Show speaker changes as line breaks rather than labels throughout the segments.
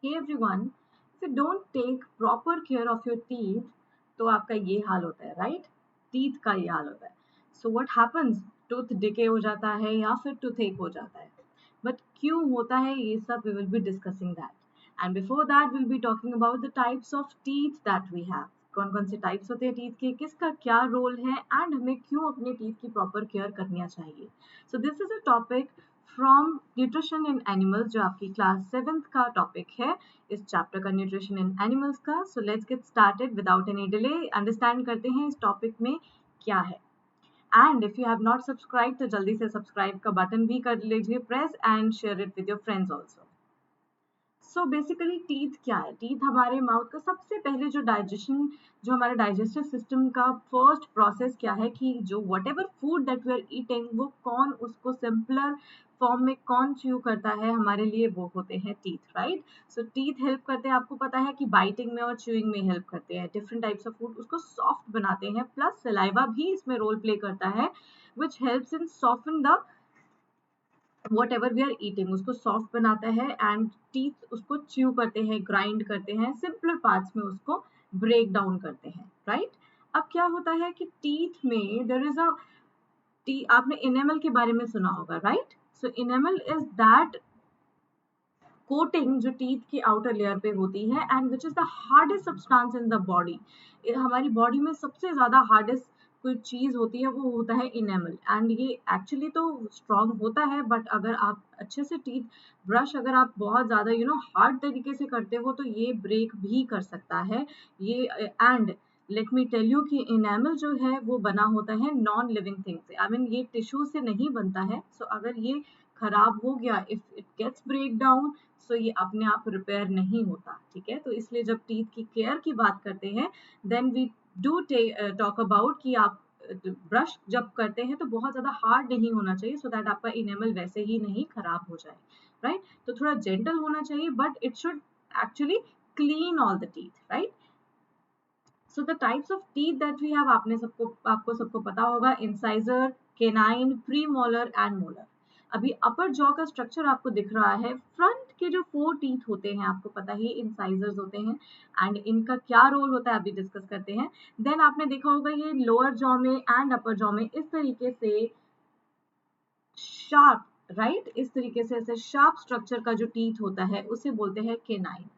Hey everyone, if you don't take proper care of your teeth, तो आपका ये हाल होता है, राइट? टीथ का ये हाल होता है. So what happens? Tooth decay हो जाता है या फिर टूथेक हो जाता है. बट क्यों होता है ये सब? We will be discussing that. And before that will be talking about the types of teeth that we have. कौन कौन से टाइप्स होते हैं टीथ के, किसका क्या रोल है एंड हमें क्यों अपने टीथ की प्रॉपर केयर करनी चाहिए. So this is a topic from nutrition in animals, जो आपकी क्लास 7th का टॉपिक है इस चैप्टर का, न्यूट्रिशन इन एनिमल्स का. So let's get started without any delay. Understand करते हैं इस टॉपिक में क्या है. And if you have not subscribe तो जल्दी से सब्सक्राइब का बटन भी कर लीजिए press and share it with your friends also. So basically teeth क्या है? टीथ हमारे माउथ का सबसे पहले जो हमारे डाइजेस्टिव सिस्टम का फर्स्ट प्रोसेस क्या है कि जो whatever food that we are eating वो कौन उसको सिंपलर फॉर्म में कौन च्यू करता है हमारे लिए, वो होते हैं टीथ, राइट? सो टीथ हेल्प करते हैं, आपको पता है कि बाइटिंग में और च्यूइंग में हेल्प करते हैं. डिफरेंट टाइप्स ऑफ फूड उसको सॉफ्ट बनाते हैं, प्लस सलाइवा भी इसमें रोल प्ले करता है which helps in soften the whatever we are eating, उसको सॉफ्ट बनाता है. एंड टीथ उसको च्यू करते हैं, ग्राइंड करते हैं, सिंपलर पार्ट्स में उसको ब्रेक डाउन करते हैं, राइट? अब क्या होता है कि टीथ में देयर इज अ आपने इनेमल के बारे में सुना होगा, right? So enamel is that coating जो टीथ की आउटर लेयर पे होती है and which is the hardest substance in the body. हमारी बॉडी में सबसे ज्यादा हार्डेस्ट कोई चीज होती है वो होता है इनेमल. एंड ये एक्चुअली तो स्ट्रॉन्ग होता है, बट अगर आप अच्छे से टीथ ब्रश अगर आप बहुत ज्यादा हार्ड तरीके से करते हो तो ये ब्रेक भी कर सकता है ये. And let me tell you कि इनेमल जो है वो बना होता है नॉन लिविंग थिंग से. आई मीन ये टिश्यू से नहीं बनता है. सो अगर ये खराब हो गया, if it gets break down, so ये अपने आप रिपेयर नहीं होता, ठीक है? तो इसलिए जब टीथ की केयर की बात करते हैं then we do talk about कि आप ब्रश जब करते हैं तो बहुत ज्यादा हार्ड नहीं होना चाहिए सो दैट आपका इनेमल वैसे ही नहीं खराब हो जाए, राइट? तो थोड़ा जेंटल होना चाहिए but it should actually clean all the teeth, right? So the types of teeth that we have आपको सबको पता होगा. Incisor, canine, pre molar and molar. अभी अपर जॉ का स्ट्रक्चर आपको दिख रहा है. फ्रंट के जो 4 टीथ होते हैं आपको पता ही इंसाइजर्स होते हैं एंड इनका क्या रोल होता है अभी डिस्कस करते हैं. देन आपने देखा होगा ये लोअर जॉ में एंड अपर जॉ में इस तरीके से शार्प, राइट? इस तरीके से ऐसे शार्प स्ट्रक्चर का जो टीथ होता है उसे बोलते हैं canine.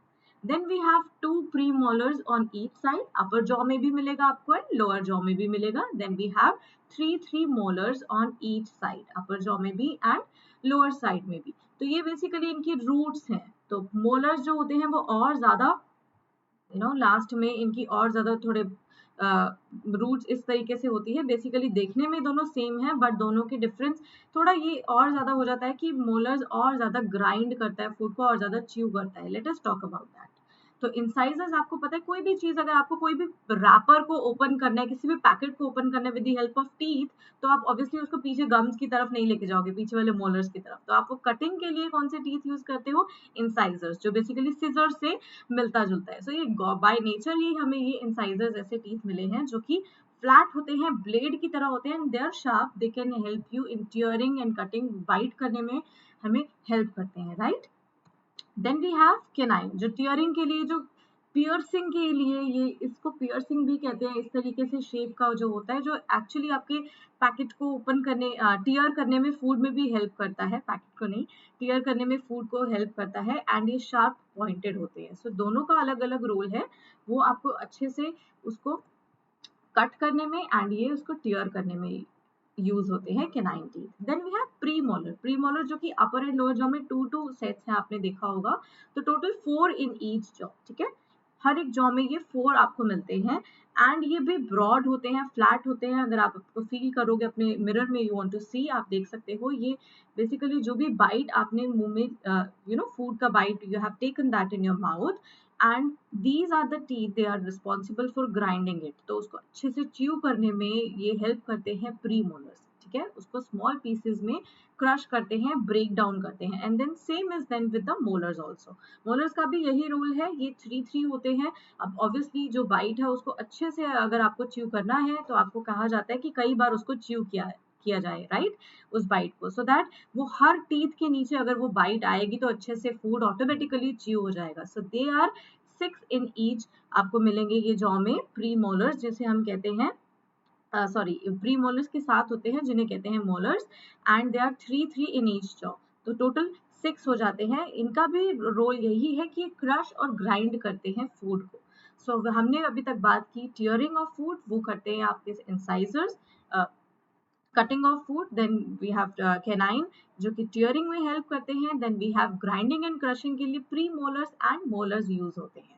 Then we have 2 premolars on each side. Upper jaw में भी मिलेगा आपको and lower jaw में भी मिलेगा. Then we have 3 molars on each side. Upper jaw में भी and lower side में भी. तो ये basically इनकी roots हैं. तो molars जो होते हैं वो और ज़्यादा लास्ट में इनकी और ज़्यादा थोड़े रूट्स इस तरीके से होती है. बेसिकली देखने में दोनों सेम है बट दोनों के डिफरेंस थोड़ा ये और ज़्यादा हो जाता है कि मोलर्स और ज़्यादा ग्राइंड करता है फूड को और ज़्यादा च्यू करता है. Let us talk about that. तो इंसाइजर्स आपको पता है कोई भी चीज़ अगर आपको कोई भी रैपर को ओपन करना है, किसी भी पैकेट को ओपन करना है with the help of teeth, तो आप ऑब्वियसली उसको पीछे गम्स की तरफ नहीं लेके जाओगे, पीछे वाले मोलर्स की तरफ. तो आप वो कटिंग के लिए कौन से टीथ यूज करते हो? इंसाइजर्स, जो बेसिकली सिजर से मिलता जुलता है. सो ये बाय नेचर ही हमें ये इंसाइजर्स ऐसे टीथ मिले हैं जो कि फ्लैट होते हैं, ब्लेड की तरह होते हैं and they are sharp. They can help you in tearing and cutting, bite करने में हमें हेल्प करते हैं, right? Then we have canine, जो टियरिंग के लिए, जो पियर्सिंग के लिए, ये इसको पियर्सिंग भी कहते हैं. इस तरीके से शेप का जो होता है जो एक्चुअली आपके पैकेट को ओपन करने, टियर करने में, फूड में भी हेल्प करता है. पैकेट को नहीं, टियर करने में फूड को हेल्प करता है एंड ये शार्प पॉइंटेड होते हैं. सो दोनों का अलग अलग रोल है. वो आपको अच्छे से उसको कट करने में एंड ये उसको टियर करने में यूज होते हैं canine teeth. Then we have premolar. Premolar जो कि अपर एंड लोअर जॉ में 2 सेट्स हैं, आपने देखा होगा. तो टोटल 4 इन ईच जॉ, ठीक है? हर एक जॉ में ये 4 आपको मिलते हैं एंड ये भी ब्रॉड होते हैं, फ्लैट होते हैं. अगर आप आपको फील करोगे अपने मिरर में, यू वांट टू सी, आप देख सकते हो ये बेसिकली जो भी बाइट आपने मुंह में फूड का bite you have taken that in your mouth and these are the teeth, they are responsible for grinding it. तो उसको अच्छे से च्यू करने में ये हेल्प करते हैं प्रीमोलर्स, ठीक है? उसको स्मॉल पीसेस में क्रश करते हैं, ब्रेक डाउन करते हैं. And then same is then with the molars also. Molars का भी यही रूल है, ये 3 होते हैं. अब ऑब्वियसली जो बाइट है उसको अच्छे से अगर आपको च्यू करना है तो आपको कहा जाता है कि कई बार उसको च्यू किया जाए, राइट, उस बाइट को, सो दैट वो हर टीथ के नीचे अगर वो बाइट आएगी तो अच्छे से फूड ऑटोमेटिकली च्यू हो जाएगा। सो दे आर 6 इन ईच आपको मिलेंगे ये जॉ में प्री मोलर्स, जिसे हम कहते हैं सॉरी प्री मोलर्स के साथ होते हैं जिन्हें कहते हैं molars, and they are 3 in each jaw, तो टोटल 6 हो जाते हैं। इनका भी रोल यही है कि क्रश और ग्राइंड करते हैं फूड को। सो हमने अभी तक बात की टीयरिंग ऑफ फूड, वो करते हैं आपके incisors, cutting of food, then we have canine जो कि टीयरिंग में हेल्प करते हैं, देन वी हैव ग्राइंडिंग एंड क्रशिंग के लिए pre molars and molars use होते हैं।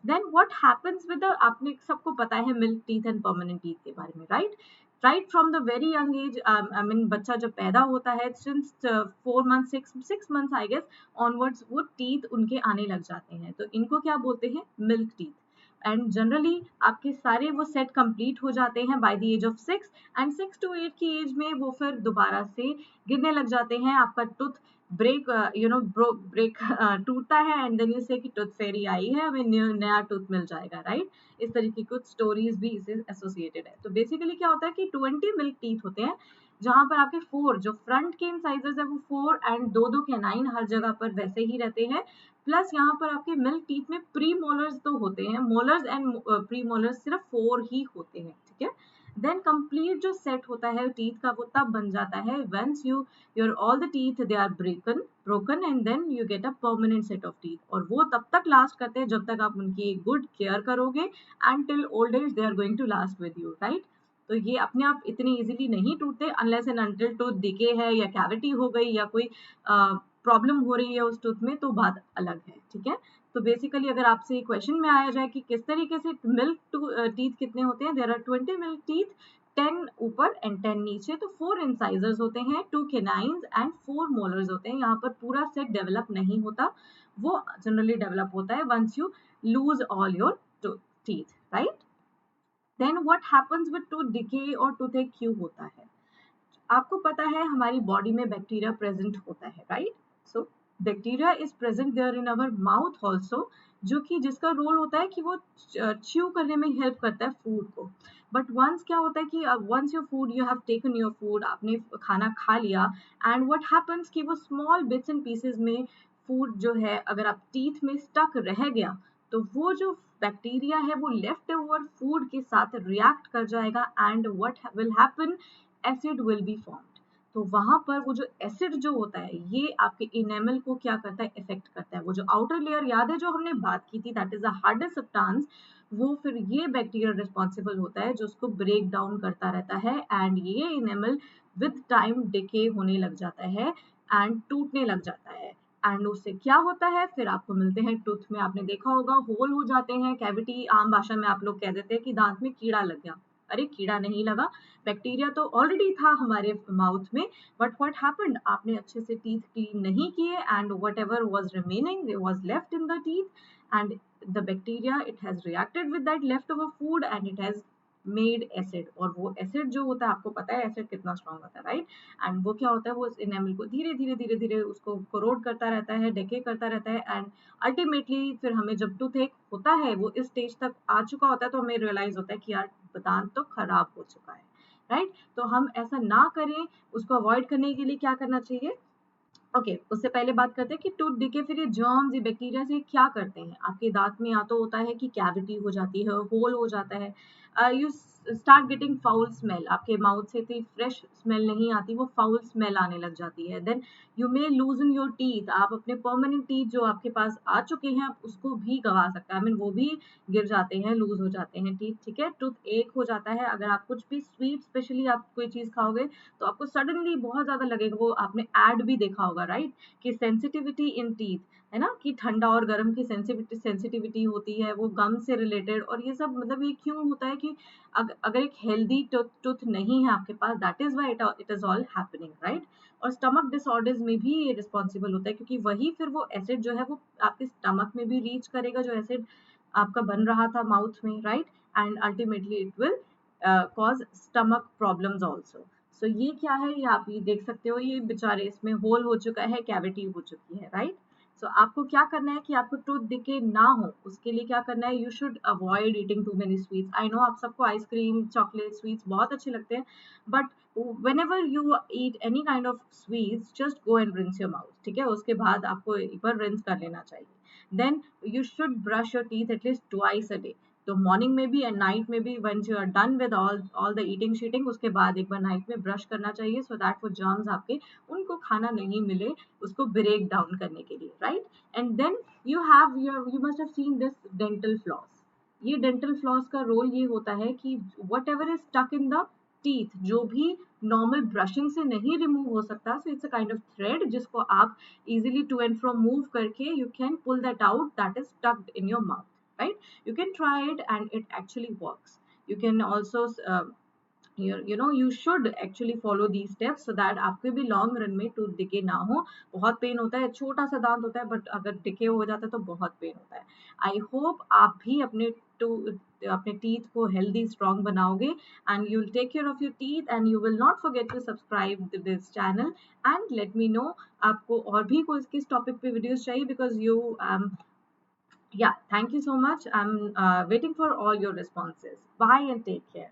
Then what happens with the, आपने सबको पता है milk teeth and permanent teeth के बारे में, right, right from the very young age, I mean बच्चा जब पैदा होता है since 4 month 6 months I guess onwards वो टीथ उनके आने लग जाते हैं, तो इनको क्या बोलते हैं, मिल्क टीथ। एंड जनरली आपके सारे वो सेट कंप्लीट हो जाते हैं by the age of 6, and 6 to 8 की एज में वो फिर दोबारा से गिरने लग जाते हैं। आपका टूथ ब्रेक ब्रेक टूटता है, एंड देन यू से कि टूथ फेरी आई है, हमें नया टूथ मिल जाएगा, राइट। इस तरह की कुछ स्टोरीज भी इससे एसोसिएटेड है। तो बेसिकली क्या होता है कि 20 मिल्क टीथ होते हैं, जहां पर आपके 4 जो फ्रंट के इंसाइजर्स है वो 4 एंड दो कैनाइन हर जगह पर वैसे ही रहते हैं, प्लस यहाँ पर आपके मिल्क टीथ में प्री मोलर्स तो होते हैं, मोलर्स एंड प्री मोलर्स सिर्फ 4 ही होते हैं, ठीक है। देन कंप्लीट जो सेट होता है टीथ का वो तब बन जाता है once your all the teeth they are broken and then you get a permanent set of teeth, और वो तब तक लास्ट करते हैं जब तक आप उनकी गुड केयर करोगे, and till old age they are going to last with you, right. तो ये अपने आप इतनी इजीली नहीं टूटते unless and until tooth decay है या कैविटी हो गई या कोई प्रॉब्लम हो रही है उस टूथ में, तो बात अलग है, ठीक है। तो बेसिकली अगर आपसे क्वेश्चन में आया जाए कि किस तरीके से मिल्क टीथ कितने होते हैं, देयर आर 20 मिल्क टीथ, 10 ऊपर एंड 10 नीचे, तो 4 इंसाइजर्स होते हैं, 2 कैनाइन्स एंड 4 मोलर्स होते हैं। यहाँ पर पूरा सेट डेवलप नहीं होता, वो जनरली डेवलप होता है once you lose all your teeth, right. Then what happens with tooth decay और टूथ क्यों होता है, आपको पता है हमारी बॉडी में बैक्टीरिया प्रेजेंट होता है, right. So bacteria is present there in our mouth also, जो कि जिसका रोल होता है कि वो च्यू करने में हेल्प करता है फूड को। बट वंस क्या होता है कि once your food you have taken your food, आपने खाना खा लिया, एंड व्हाट हैपेंस कि वो स्मॉल बिट्स एंड पीसेस में फूड जो है अगर आप टीथ में स्टक रह गया, तो वो जो बैक्टीरिया है वो लेफ्ट ओवर फूड के साथ रिएक्ट कर जाएगा, and what will happen, acid will be formed. तो वहां पर वो जो एसिड जो होता है ये आपके इनेमल को क्या करता है, इफेक्ट करता है। वो जो आउटर लेयर याद है जो हमने बात की थी, that is the hardest substance, वो फिर ये बैक्टीरिया रिस्पॉन्सिबल होता है जो उसको ब्रेक डाउन करता रहता है, एंड ये इनेमल विद टाइम डिके होने लग जाता है एंड टूटने लग जाता है। एंड उससे क्या होता है, फिर आपको मिलते हैं टूथ में, आपने देखा होगा होल हो जाते हैं, कैविटी, आम भाषा में आप लोग कह देते हैं कि दांत में कीड़ा लग गया। अरे कीड़ा नहीं लगा, बैक्टीरिया तो ऑलरेडी था हमारे माउथ में, बट व्हाट हैपेंड, आपने अच्छे से टीथ क्लीन नहीं किए, and what ever was remaining was left in the teeth, and the bacteria it has reacted with that left over food and it has made acid. और वो acid जो होता है, आपको पता है एसिड कितना स्ट्रॉन्ग होता है, राइट। एंड वो क्या होता है, वो इनेमल को धीरे धीरे धीरे धीरे उसको कोरोड करता रहता है, डेके करता रहता है, एंड अल्टीमेटली फिर हमें जब टूथ एक होता है वो इस स्टेज तक आ चुका होता है, तो हमें रियलाइज होता है कि यार दांत तो खराब हो चुका है, राइट। तो हम ऐसा ना करें, उसको अवॉइड करने के लिए क्या करना चाहिए, ओके उससे पहले बात करते हैं कि टूथ डिके फिर ये जर्म्स, ये बैक्टीरिया से क्या करते हैं। आपके दांत में या तो होता है कि कैविटी हो जाती है, होल हो जाता है, you start getting foul smell, आपके माउथ से इतनी फ्रेश स्मेल नहीं आती, वो फाउल स्मेल आने लग जाती है। Then you may loosen your teeth, आप अपने परमानेंट टीथ जो आपके पास आ चुके हैं आप उसको भी गवा सकते हैं, आई मीन वो भी गिर जाते हैं, लूज हो जाते हैं टीथ, ठीक है। टूथ एक हो जाता है, अगर आप कुछ भी स्वीट स्पेशली आप कोई चीज खाओगे तो आपको सडनली बहुत ज्यादा लगेगा, वो आपने एड भी देखा होगा, राइट, कि सेंसिटिविटी इन टीथ, है ना, कि ठंडा और गर्म की सेंसिटिविटी होती है, वो गम से रिलेटेड, और ये सब मतलब ये क्यों होता है कि अगर एक हेल्दी टूथ नहीं है आपके पास, that is why it is all happening, right. और स्टमक डिसऑर्डर्स में भी ये रिस्पॉन्सिबल होता है, क्योंकि वही फिर वो एसिड जो है वो आपके स्टमक में भी रीच करेगा, जो एसिड आपका बन रहा था माउथ में, right, and ultimately it will cause stomach problems also. So ये क्या है, ये आप ये देख सकते हो, ये बेचारे इसमें होल हो चुका है, कैविटी हो चुकी है, राइट। आपको क्या करना है कि आपको टूथ डिके ना हो, उसके लिए क्या करना है, you should avoid eating too many sweets. I know आप सबको आइसक्रीम, चॉकलेट, स्वीट्स बहुत अच्छे लगते हैं, but whenever you eat any kind of sweets, just go and rinse your mouth, ठीक है? उसके बाद आपको एक बार rinse कर लेना चाहिए। Then you should brush your teeth at least twice a day। तो मॉर्निंग में भी एंड नाइट में भी, when you are done with all the eating शीटिंग, उसके बाद एक बार नाइट में ब्रश करना चाहिए, सो दैट वो जर्म्स आपके, उनको खाना नहीं मिले, उसको ब्रेक डाउन करने के लिए, right? And then you must have seen this dental floss. ये डेंटल फ्लॉस का रोल ये होता है कि whatever is stuck in the teeth, जो भी नॉर्मल ब्रशिंग से नहीं रिमूव हो सकता, so it's a kind of thread जिसको आप easily to and fro move करके you can pull that out, that is stucked in your mouth, right? You can try it and it actually works। You can also you should actually follow these steps so that आपके भी long run में tooth decay ना हो। बहुत pen होता है, छोटा सा दांत होता है, बट अगर डिके हो जाता है तो बहुत पेन होता है। आई होप आप भी अपने टीथ को हेल्दी स्ट्रॉन्ग बनाओगे, and you will take care of your teeth, and you will not forget to subscribe this channel, and let me know आपको और भी कोई किस टॉपिक पे वीडियोस चाहिए, because you yeah, thank you so much। I'm waiting for all your responses। Bye and take care।